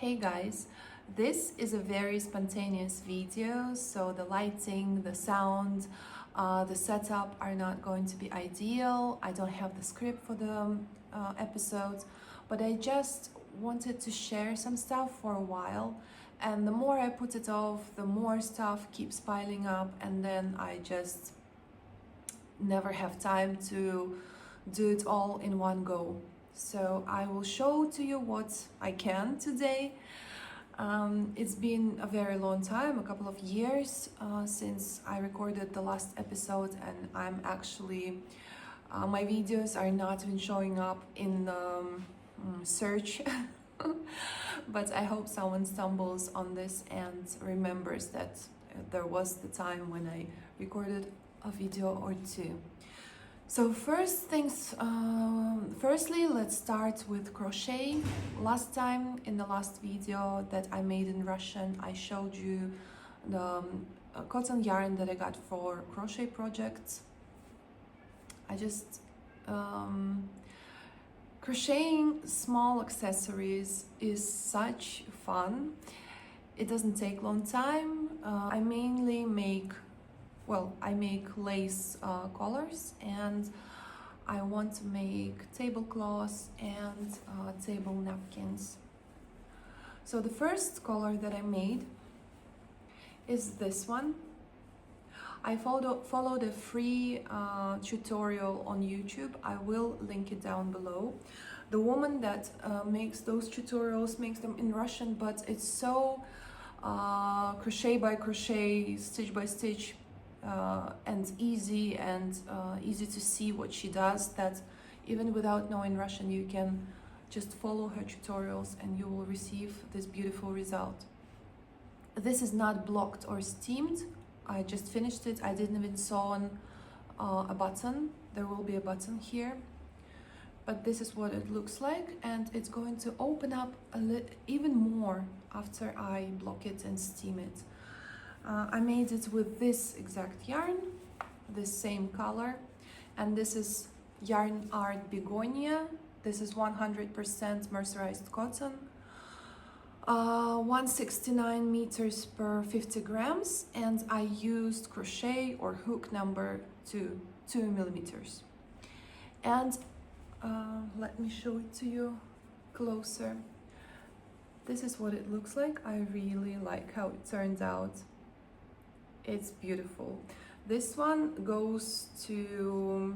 Hey guys, this is a very spontaneous video, so the lighting, the sound, the setup are not going to be ideal. I don't have the script for the episodes, but I just wanted to share some stuff for a while, and the more I put it off, the more stuff keeps piling up, and then I just never have time to do it all in one go. So I will show to you what I can today. It's been a very long time, a couple of years since I recorded the last episode, and I'm actually my videos are not even showing up in search. But I hope someone stumbles on this and remembers that there was the time when I recorded a video or two. So firstly, let's start with crochet. Last time, in the last video that I made in Russian, I showed you the cotton yarn that I got for crochet projects. I just crocheting small accessories is such fun. It doesn't take long time. I mainly make lace collars, and I want to make tablecloths and table napkins. So the first collar that I made is this one. I followed a free tutorial on YouTube. I will link it down below. The woman that makes those tutorials makes them in Russian, but it's so crochet by crochet, stitch by stitch, and easy to see what she does, that even without knowing Russian you can just follow her tutorials and you will receive this beautiful result. This is not blocked or steamed. I just finished it. I didn't even sew on a button. There will be a button here, but this is what it looks like, and it's going to open up even more after I block it and steam it. I made it with this exact yarn, this same color, and this is Yarn Art Begonia. This is 100% mercerized cotton, 169 meters per 50 grams, and I used crochet or hook number 2 millimeters. And let me show it to you closer. This is what it looks like. I really like how it turned out. It's beautiful. This one goes to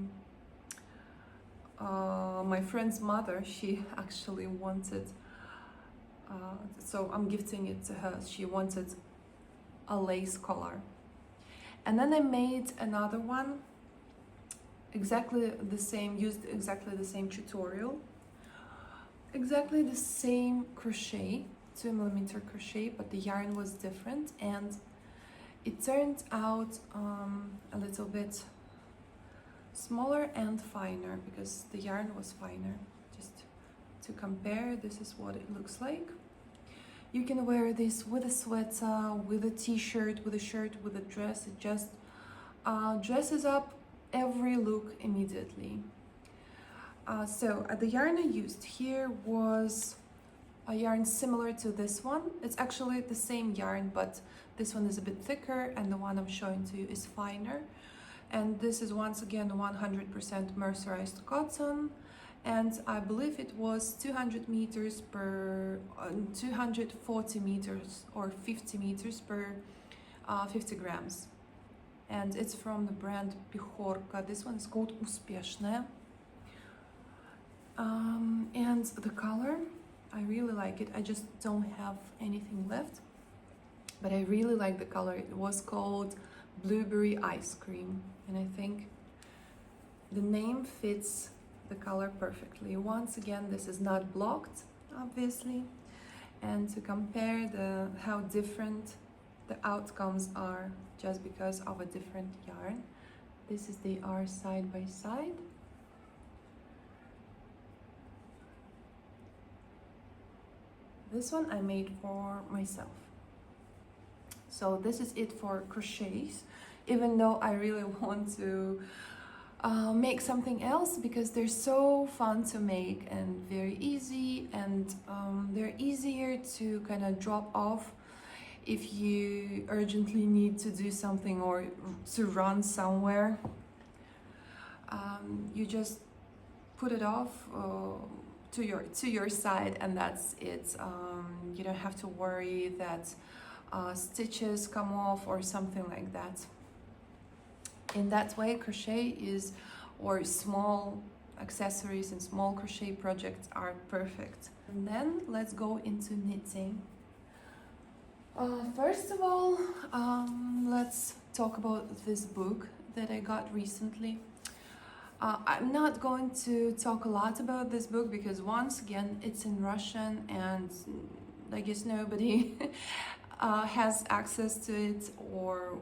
my friend's mother. She actually wanted, so I'm gifting it to her. She wanted a lace collar. And then I made another one, exactly the same, used exactly the same tutorial, exactly the same crochet, 2 millimeter crochet, but the yarn was different, and it turned out a little bit smaller and finer because the yarn was finer. Just to compare, this is what it looks like. You can wear this with a sweater, with a t-shirt, with a shirt, with a dress. It just dresses up every look immediately. So the yarn I used here was a yarn similar to this one. It's actually the same yarn, but this one is a bit thicker, and the one I'm showing to you is finer. And this is once again 100% mercerized cotton, and I believe it was 200 meters per 240 meters or 50 meters per 50 grams. And it's from the brand Pichorka. This one is called Uspieszne. And the color, I really like it. I just don't have anything left, but I really like the color. It was called Blueberry Ice Cream, and I think the name fits the color perfectly. Once again, this is not blocked, obviously, and to compare how different the outcomes are just because of a different yarn, they are side by side. This one I made for myself. So this is it for crochets, even though I really want to make something else, because they're so fun to make and very easy, and they're easier to kind of drop off if you urgently need to do something or to run somewhere. You just put it off to your side, and that's it. You don't have to worry that stitches come off or something like that. In that way, crochet is, or small accessories and small crochet projects are perfect. And then let's go into knitting. First of all, let's talk about this book that I got recently. I'm not going to talk a lot about this book because, once again, it's in Russian and I guess nobody has access to it or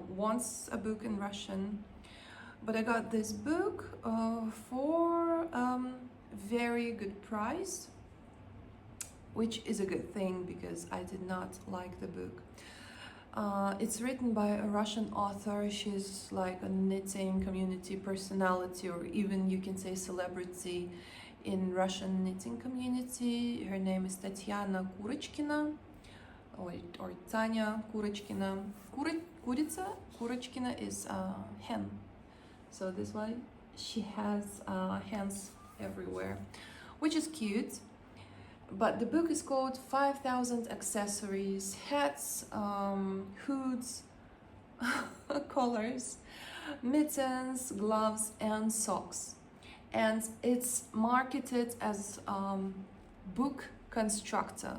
wants a book in Russian. But I got this book for very good price, which is a good thing because I did not like the book. It's written by a Russian author. She's like a knitting community personality, or even you can say celebrity in Russian knitting community. Her name is Tatiana Kurachkina, or Tanya Kurachkina. Kurachkina is hen. So this one, she has hens everywhere, which is cute. But the book is called 5,000 Accessories, Hats, Hoods, Collars, Mittens, Gloves, and Socks. And it's marketed as book constructor.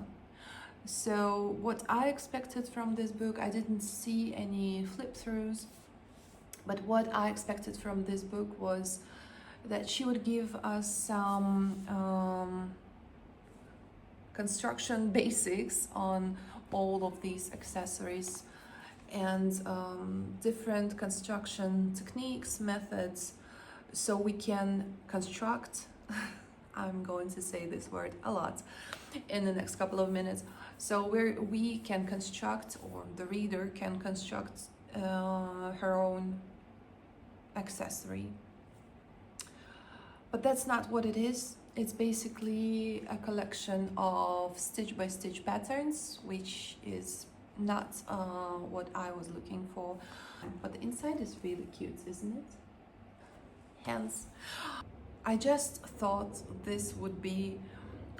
So what I expected from this book, I didn't see any flip-throughs, but what I expected from this book was that she would give us some construction basics on all of these accessories and different construction techniques, methods, so we can construct. I'm going to say this word a lot in the next couple of minutes. So we can construct, or the reader can construct her own accessory. But that's not what it is. It's basically a collection of stitch by stitch patterns, which is not what I was looking for. But the inside is really cute, isn't it? Hence, I just thought this would be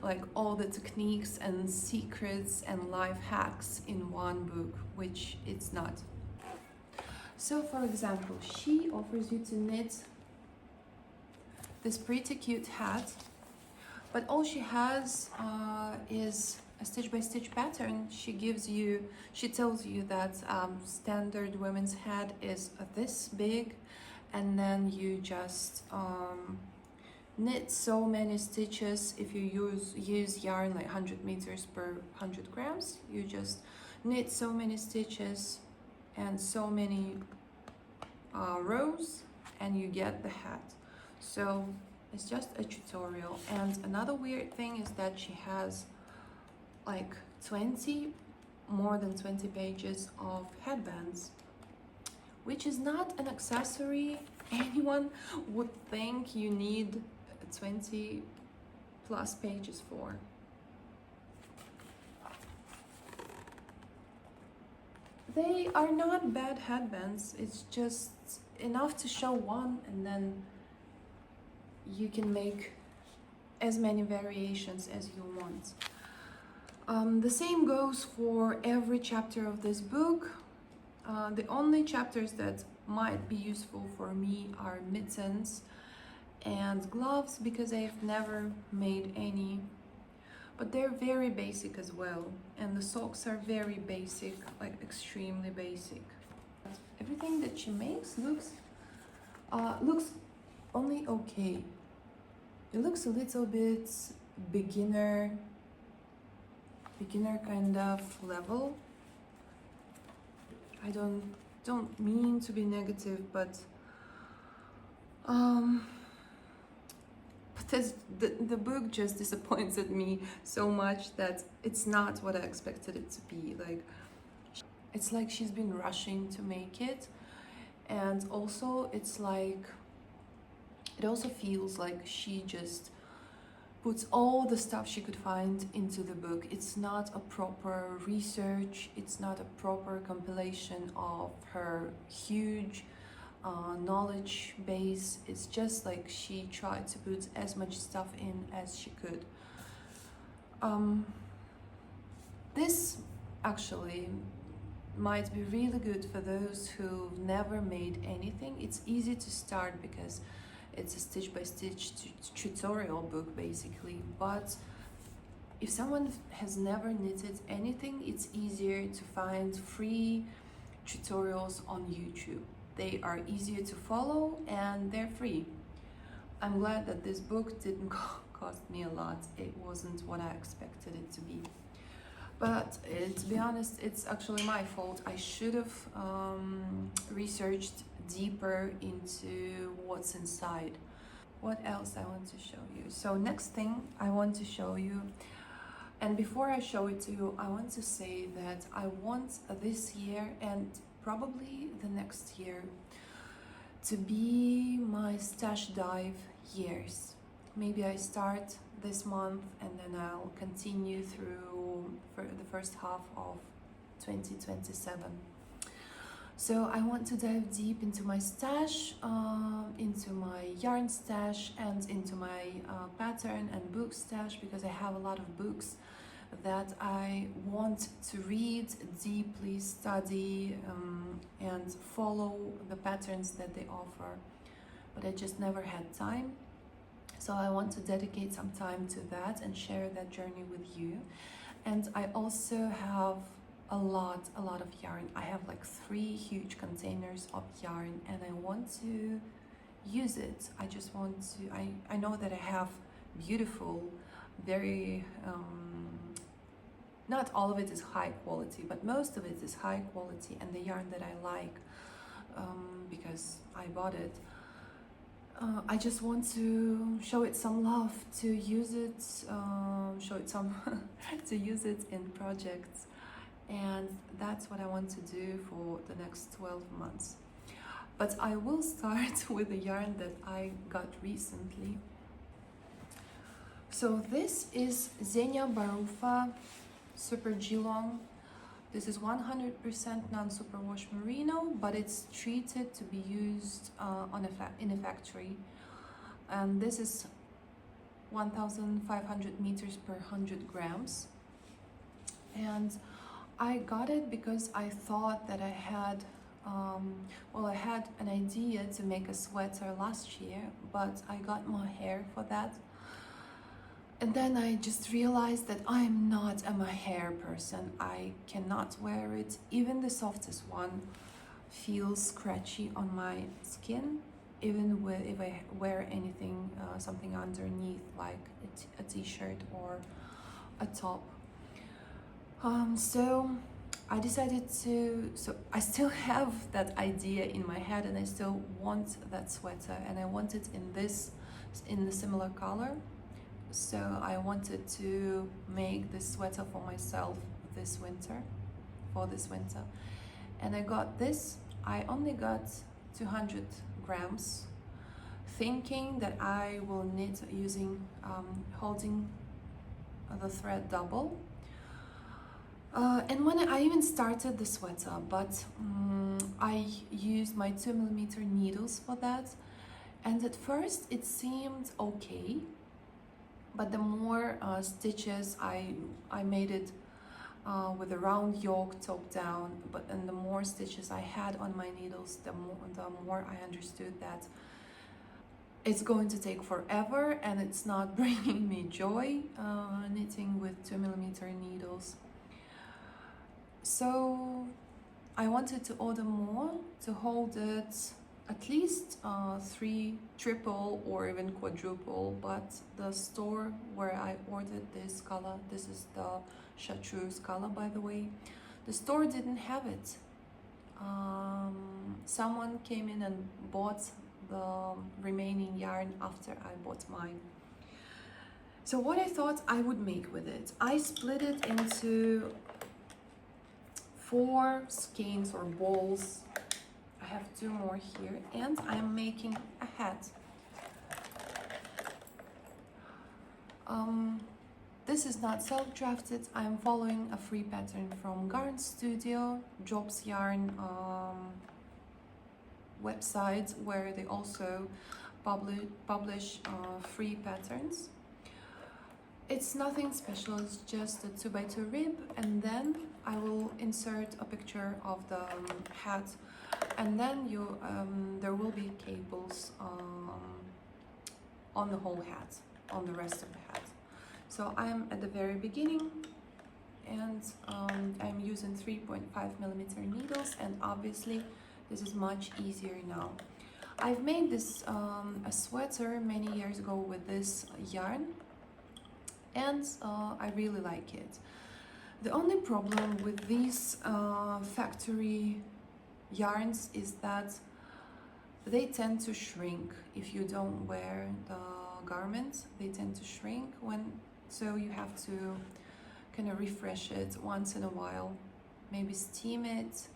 like all the techniques and secrets and life hacks in one book, which it's not. So for example, she offers you to knit this pretty cute hat, but all she has is a stitch by stitch pattern. She tells you that standard women's hat is this big, and then you just knit so many stitches. If you use yarn like 100 meters per 100 grams, you just knit so many stitches and so many rows, and you get the hat. So it's just a tutorial. And another weird thing is that she has like more than 20 pages of headbands, which is not an accessory anyone would think you need 20 plus pages for. They are not bad headbands, it's just enough to show one, and then you can make as many variations as you want. The same goes for every chapter of this book. The only chapters that might be useful for me are mittens and gloves, because I've never made any, but they're very basic as well. And the socks are very basic, like extremely basic. Everything that she makes looks only okay. It looks a little bit beginner kind of level. I don't mean to be negative, but the book just disappointed me so much that it's not what I expected it to be. Like, it's like she's been rushing to make it, and also it's like It also feels like she just puts all the stuff she could find into the book. It's not a proper research, it's not a proper compilation of her huge knowledge base. It's just like she tried to put as much stuff in as she could. This actually might be really good for those who've never made anything. It's easy to start because it's a stitch-by-stitch tutorial book basically, but if someone has never knitted anything, it's easier to find free tutorials on YouTube. They are easier to follow and they're free. I'm glad that this book didn't cost me a lot. It wasn't what I expected it to be. But to be honest, it's actually my fault. I should have researched deeper into what's inside. What else I want to show you? So next thing I want to show you, and before I show it to you, I want to say that I want this year and probably the next year to be my stash dive years. Maybe I start this month and then I'll continue through for the first half of 2027. So I want to dive deep into my stash, into my yarn stash and into my pattern and book stash, because I have a lot of books that I want to read deeply, study and follow the patterns that they offer, but I just never had time. So I want to dedicate some time to that and share that journey with you. And I also have a lot of yarn. I have like 3 huge containers of yarn and I want to use it. I just want to, I know that I have beautiful, very, not all of it is high quality, but most of it is high quality, and the yarn that I like, because I bought it. I just want to show it some love, to use it, show it some, to use it in projects. And that's what I want to do for the next 12 months. But I will start with the yarn that I got recently. So this is Xenia Barufa Super G-Long. This is 100% non-superwash merino, but it's treated to be used in a factory. And this is 1,500 meters per 100 grams. And I got it because I thought that I had, I had an idea to make a sweater last year, but I got my hair for that. And then I just realized that I'm not a mohair person. I cannot wear it. Even the softest one feels scratchy on my skin, even if I wear anything, something underneath, like a t-shirt or a top. So I decided to, so I still have that idea in my head and I still want that sweater, and I want it in the similar color. So I wanted to make this sweater for myself for this winter. And I got this. I only got 200 grams, thinking that I will knit using, holding the thread double. And when I even started the sweater, but I used my 2mm needles for that. And at first it seemed okay. But the more stitches I made it with a round yoke top down, and the more stitches I had on my needles, the more I understood that it's going to take forever and it's not bringing me joy, knitting with 2mm needles. So I wanted to order more to hold it at least 3 triple or even quadruple, but the store where I ordered this color, this is the chartreuse color by the way, the store didn't have it. Someone came in and bought the remaining yarn after I bought mine. So what I thought I would make with it, I split it into 4 skeins or balls. I have 2 more here, and I'm making a hat. This is not self-drafted. I'm following a free pattern from Garn Studio, Jobs Yarn website, where they also publish free patterns. It's nothing special, it's just a 2x2 rib, and then I will insert a picture of the hat, and then there will be cables on the whole hat, on the rest of the hat. So I'm at the very beginning, and I'm using 3.5mm needles, and obviously this is much easier now. I've made this a sweater many years ago with this yarn, and I really like it. The only problem with these factory yarns is that they tend to shrink if you don't wear the garment. They tend to shrink so you have to kind of refresh it once in a while. Maybe steam it,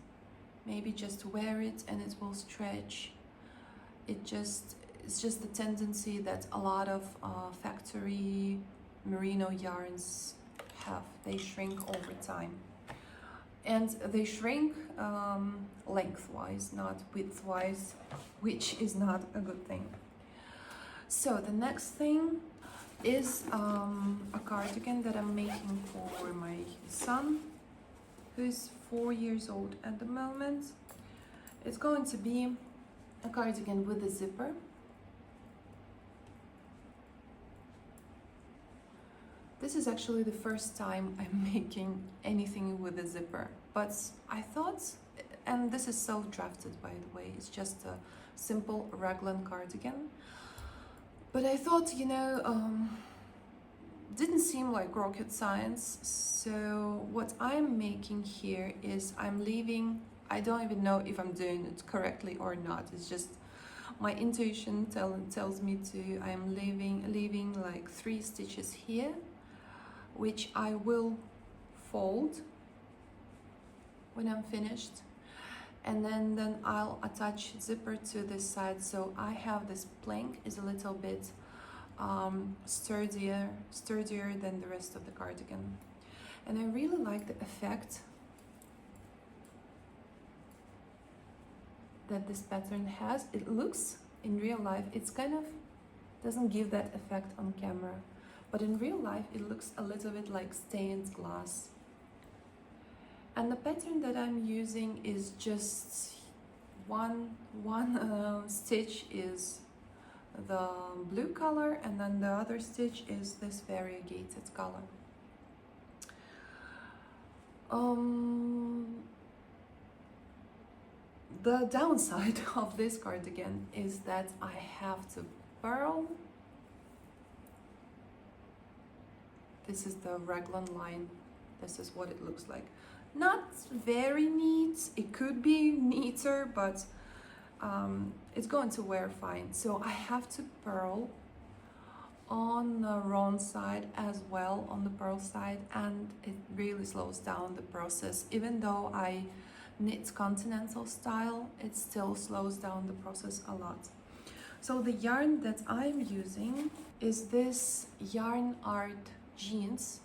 maybe just wear it and it will stretch. It's just the tendency that a lot of factory merino yarns have. They shrink over time, and they shrink lengthwise, not widthwise, which is not a good thing. So the next thing is a cardigan that I'm making for my son, who's 4 years old at the moment. It's going to be a cardigan with a zipper. This is actually the first time I'm making anything with a zipper, but I thought, and this is self-drafted by the way, it's just a simple raglan cardigan, but I thought, you know, didn't seem like rocket science. So what I'm making here is I'm leaving, I don't even know if I'm doing it correctly or not, it's just my intuition tells me to. I'm leaving like 3 stitches here, which I will fold when I'm finished, and then I'll attach zipper to this side. So I have this plank is a little bit sturdier than the rest of the cardigan, and I really like the effect that this pattern has. It looks in real life, it's kind of doesn't give that effect on camera, but in real life it looks a little bit like stained glass. And the pattern that I'm using is just one stitch is the blue color, and then the other stitch is this variegated color. The downside of this cardigan is that I have to purl. This is the raglan line. This is what it looks like. Not very neat. It could be neater, but it's going to wear fine. So I have to purl on the wrong side as well, on the purl side, and it really slows down the process. Even though I knit continental style, it still slows down the process a lot. So the yarn that I'm using is this Yarn Art jeans.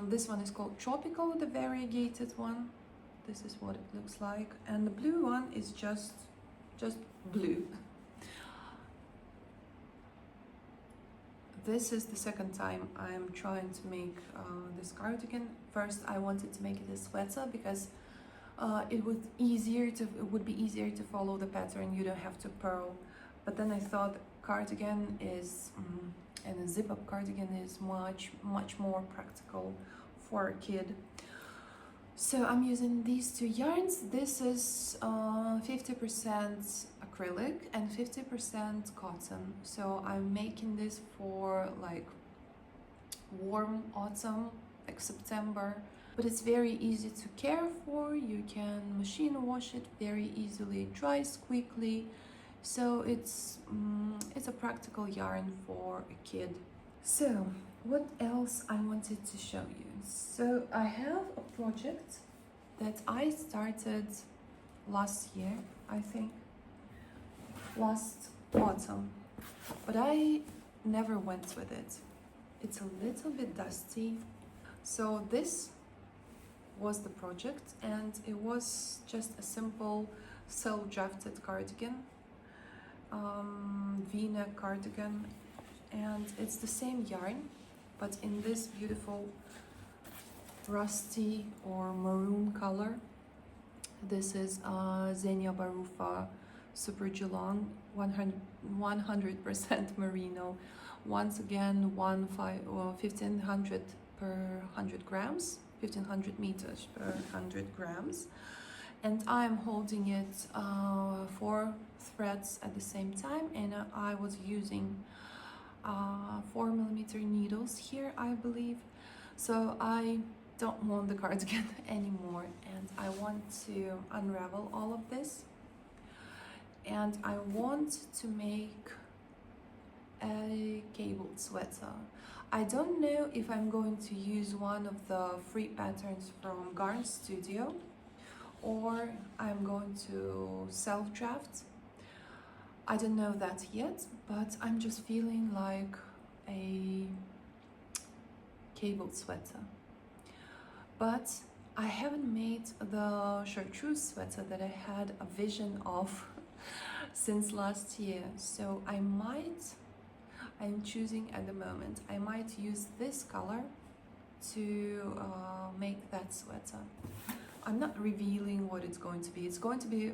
This one is called Tropical, the variegated one. This is what it looks like, and the blue one is just blue. This is the second time I'm trying to make this cardigan. First I wanted to make it a sweater because it would be easier to follow the pattern. You don't have to purl. But then I thought cardigan is and a zip-up cardigan is much more practical for a kid. So I'm using these 2 yarns. This is 50% acrylic and 50% cotton. So I'm making this for like warm autumn, like September. But it's very easy to care for. You can machine wash it very easily. It dries quickly. So it's a practical yarn for a kid. So what else I wanted to show you? So I have a project that I started last year, I think, last autumn, but I never went with it. It's a little bit dusty. So this was the project, and it was just a simple self-drafted cardigan, V-neck cardigan, and it's the same yarn, but in this beautiful rusty or maroon color. This is Xenia Barufa Super Geelong 100% merino. Once again, 1500 per 100 grams, 1500 meters per 100 grams. And I'm holding it 4 threads at the same time, and I was using 4mm needles here, I believe. So I don't want the cardigan anymore, and I want to unravel all of this, and I want to make a cabled sweater. I don't know if I'm going to use one of the free patterns from Garn Studio, or I'm going to self-draft. I don't know that yet, but I'm just feeling like a cabled sweater. But I haven't made the chartreuse sweater that I had a vision of since last year, so I'm choosing at the moment, I might use this color to make that sweater. I'm not revealing what it's going to be. It's going to be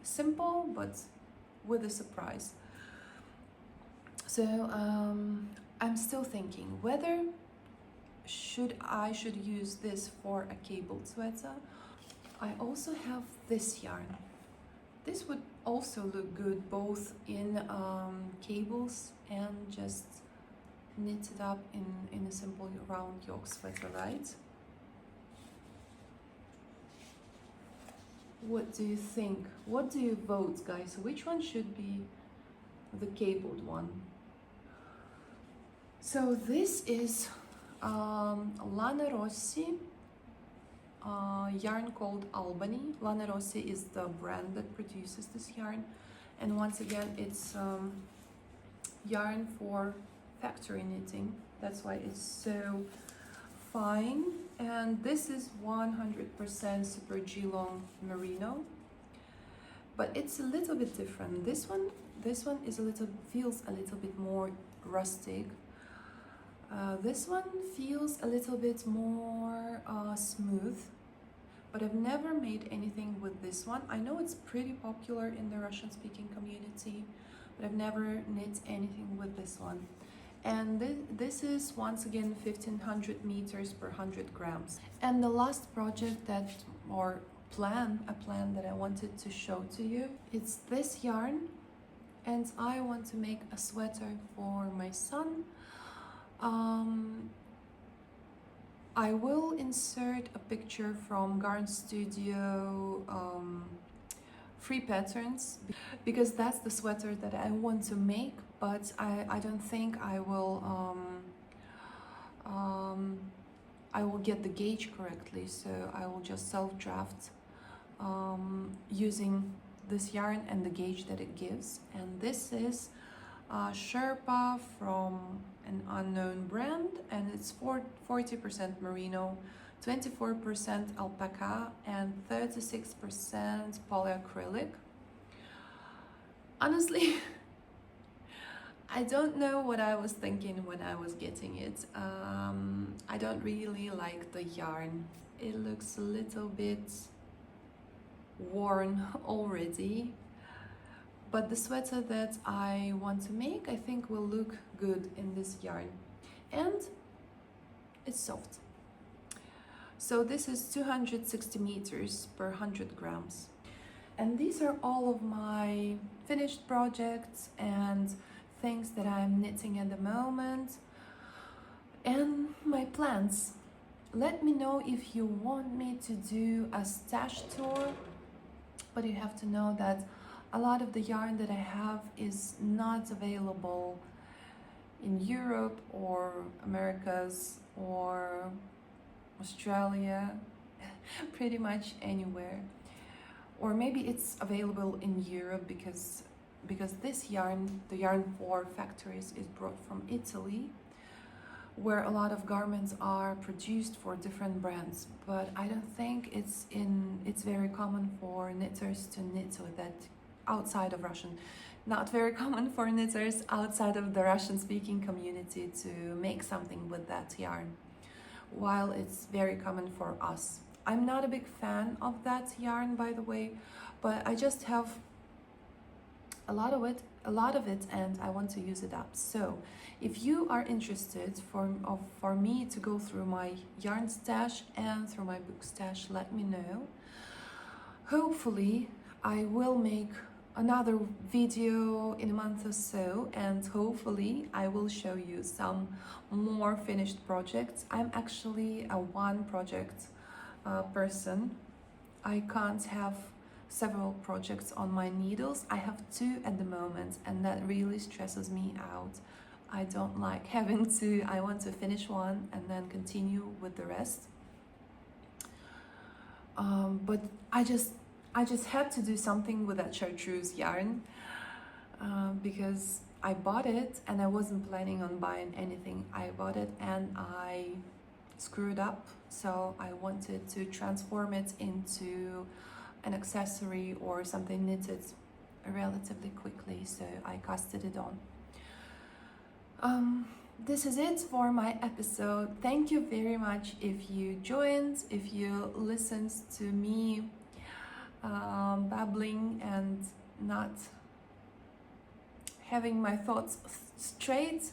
simple, but with a surprise. So I'm still thinking whether I should use this for a cabled sweater. I also have this yarn. This would also look good both in cables and just knitted up in a simple round yoke sweater, right? What do you think? What do you vote, guys? Which one should be the cabled one? So this is Lana Rossi yarn called Albany. Lana Rossi is the brand that produces this yarn, and once again it's yarn for factory knitting. That's why it's so fine. And this is 100% Super Geelong merino, but it's a little bit different. This one is feels a little bit more rustic. This one feels a little bit more smooth, but I've never made anything with this one. I know it's pretty popular in the Russian-speaking community, but I've never knit anything with this one. And this is once again 1500 meters per 100 grams. And the last project a plan that I wanted to show to you, it's this yarn, and I want to make a sweater for my son. I will insert a picture from Garn Studio free patterns, because that's the sweater that I want to make, but I don't think I will get the gauge correctly, so I will just self-draft using this yarn and the gauge that it gives. And this is Sherpa from an unknown brand, and it's 40% merino, 24% alpaca, and 36% polyacrylic. Honestly, I don't know what I was thinking when I was getting it. I don't really like the yarn. It looks a little bit worn already. But the sweater that I want to make, I think will look good in this yarn. And it's soft. So this is 260 meters per 100 grams. And these are all of my finished projects and things that I'm knitting at the moment. And my plans. Let me know if you want me to do a stash tour, but you have to know that a lot of the yarn that I have is not available in Europe or Americas or Australia, pretty much anywhere. Or maybe it's available in Europe because this yarn, the yarn for factories, is brought from Italy. where a lot of garments are produced for different brands, but I don't think it's very common for knitters to knit with that outside of Russian. Not very common for knitters outside of the Russian speaking community to make something with that yarn, while it's very common for us. I'm not a big fan of that yarn, by the way, but I just have a lot of it and I want to use it up. So if you are interested for me to go through my yarn stash and through my book stash, let me know. Hopefully I will make another video in a month or so, and hopefully I will show you some more finished projects. I'm actually a one project person. I can't have several projects on my needles. I have 2 at the moment, and that really stresses me out. I don't like having to, I want to finish one and then continue with the rest. But I just had to do something with that chartreuse yarn because I bought it and I wasn't planning on buying anything. I bought it and I screwed up, so I wanted to transform it into an accessory or something knitted relatively quickly, so I casted it on. This is it for my episode. Thank you very much if you joined, if you listened to me babbling and not having my thoughts straight.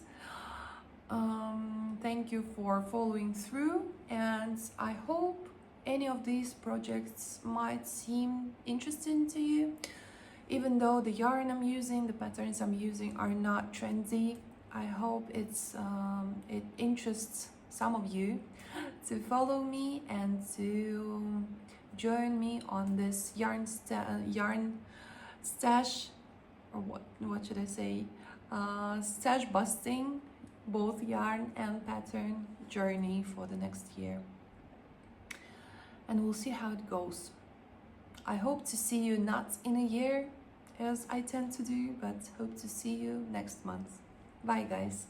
Thank you for following through, and I hope any of these projects might seem interesting to you. Even though the yarn I'm using, the patterns I'm using are not trendy, I hope it interests some of you to follow me and to join me on this yarn stash, or what should I say, stash busting, both yarn and pattern journey for the next year. And we'll see how it goes. I hope to see you not in a year, as I tend to do, but hope to see you next month. Bye guys.